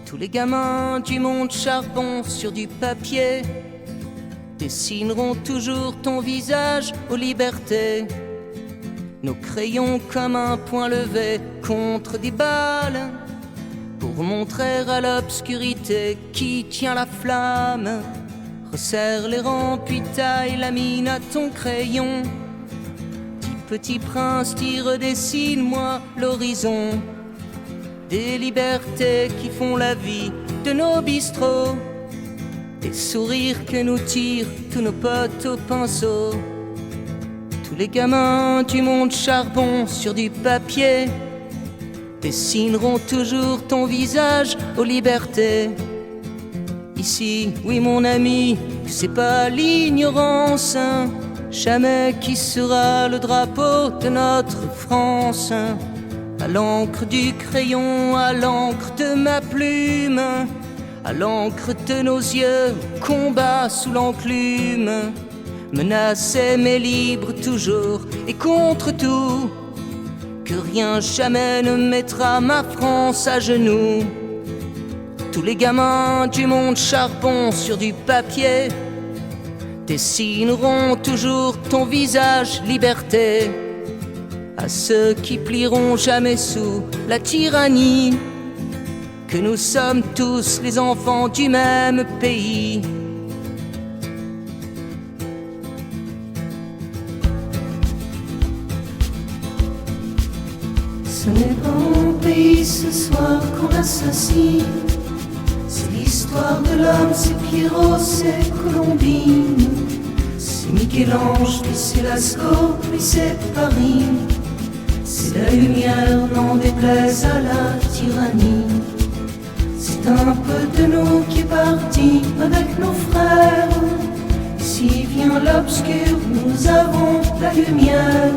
Tous les gamins du monde charbon sur du papier dessineront toujours ton visage aux libertés. Nos crayons comme un point levé contre des balles pour montrer à l'obscurité qui tient la flamme. Resserre les rangs puis taille la mine à ton crayon. Petit prince, t'y redessine-moi l'horizon des libertés qui font la vie de nos bistrots, des sourires que nous tirent tous nos potes au pinceau. Tous les gamins du monde charbon sur du papier dessineront toujours ton visage aux libertés. Ici, oui mon ami, c'est pas l'ignorance, jamais qui sera le drapeau de notre France. À l'encre du crayon, à l'encre de ma plume, à l'encre de nos yeux, combat sous l'enclume. Menacé mais libre toujours et contre tout, que rien jamais ne mettra ma France à genoux. Tous les gamins du monde charbon sur du papier dessineront toujours ton visage liberté. À ceux qui plieront jamais sous la tyrannie, que nous sommes tous les enfants du même pays. Ce n'est pas mon pays ce soir qu'on assassine. C'est l'histoire de l'homme, c'est Pierrot, c'est Colombine. C'est Michel-Ange, puis c'est Lascaux, puis c'est Paris. C'est la lumière, n'en déplaise à la tyrannie. C'est un peu de nous qui est parti avec nos frères. Ici vient l'obscur, nous avons la lumière.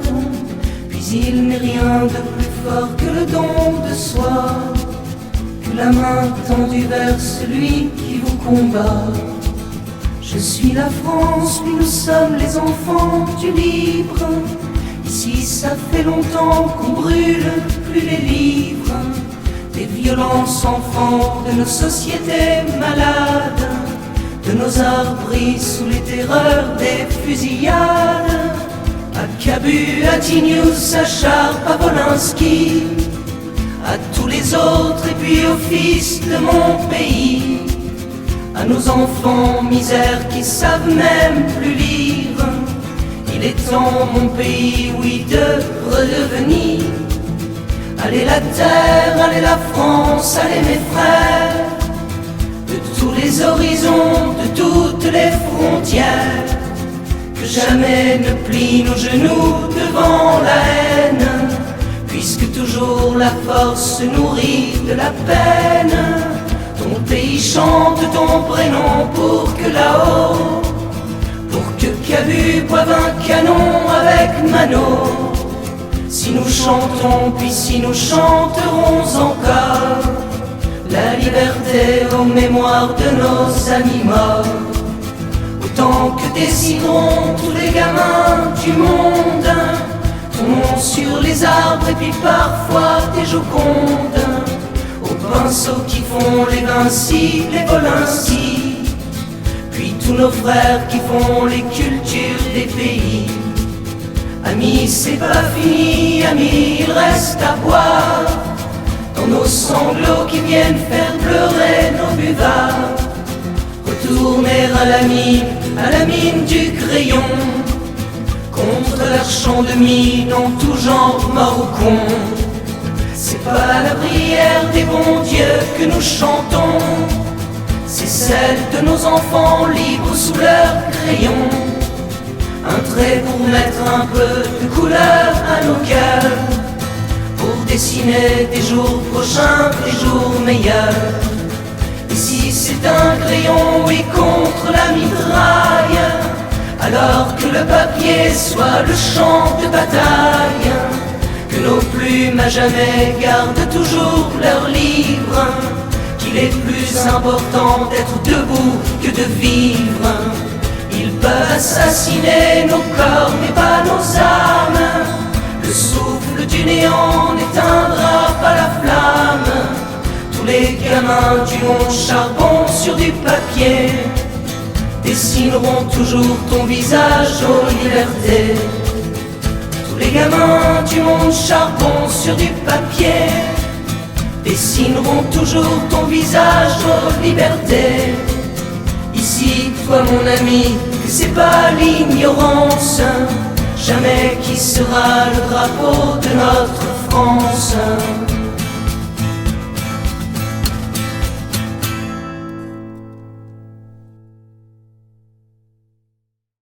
Puis il n'est rien de plus fort que le don de soi, que la main tendue vers celui qui vous combat. Je suis la France, puis nous sommes les enfants du libre. Ici ça fait longtemps qu'on brûle plus les livres des violences enfants de nos sociétés malades, de nos arbres sous les terreurs des fusillades. À Cabu, à Tignouz, à Chartres, à Wolinski, à tous les autres et puis aux fils de mon pays, à nos enfants misères qui savent même plus lire. Il est temps, mon pays, oui, de redevenir. Allez la terre, allez la France, allez mes frères, de tous les horizons, de toutes les frontières. Que jamais ne plient nos genoux devant la haine, puisque toujours la force se nourrit de la peine. Ton pays chante ton prénom pour que là-haut, pour que Cabu boive un canon avec Mano. Si nous chantons, puis si nous chanterons encore la liberté aux mémoires de nos amis morts. Autant que dessineront tous les gamins du monde ton nom sur les arbres et puis parfois des Jocondes aux pinceaux qui font les Vinci, les Wolinski, puis tous nos frères qui font les cultures des pays. Amis, c'est pas fini, amis, il reste à boire dans nos sanglots qui viennent faire pleurer nos buvards. Retourner à la mine du crayon, contre leur champ de mine en tout genre mort ou con. C'est pas la prière des bons dieux que nous chantons, c'est celle de nos enfants libres sous leur crayon. Un trait pour mettre un peu de couleur à nos cœurs, pour dessiner des jours prochains, des jours meilleurs. Et si c'est un crayon, oui, contre la mitraille, alors que le papier soit le champ de bataille, que nos plumes à jamais gardent toujours leur livre, qu'il est plus important d'être debout que de vivre. Ils peuvent assassiner nos corps mais pas nos âmes, le souffle du néant n'éteindra pas la flamme. Tous les les gamins du monde charbon sur du papier dessineront toujours ton visage aux libertés. Tous les gamins du monde charbon sur du papier dessineront toujours ton visage aux libertés. Ici, toi mon ami, que c'est pas l'ignorance jamais qui sera le drapeau de notre France.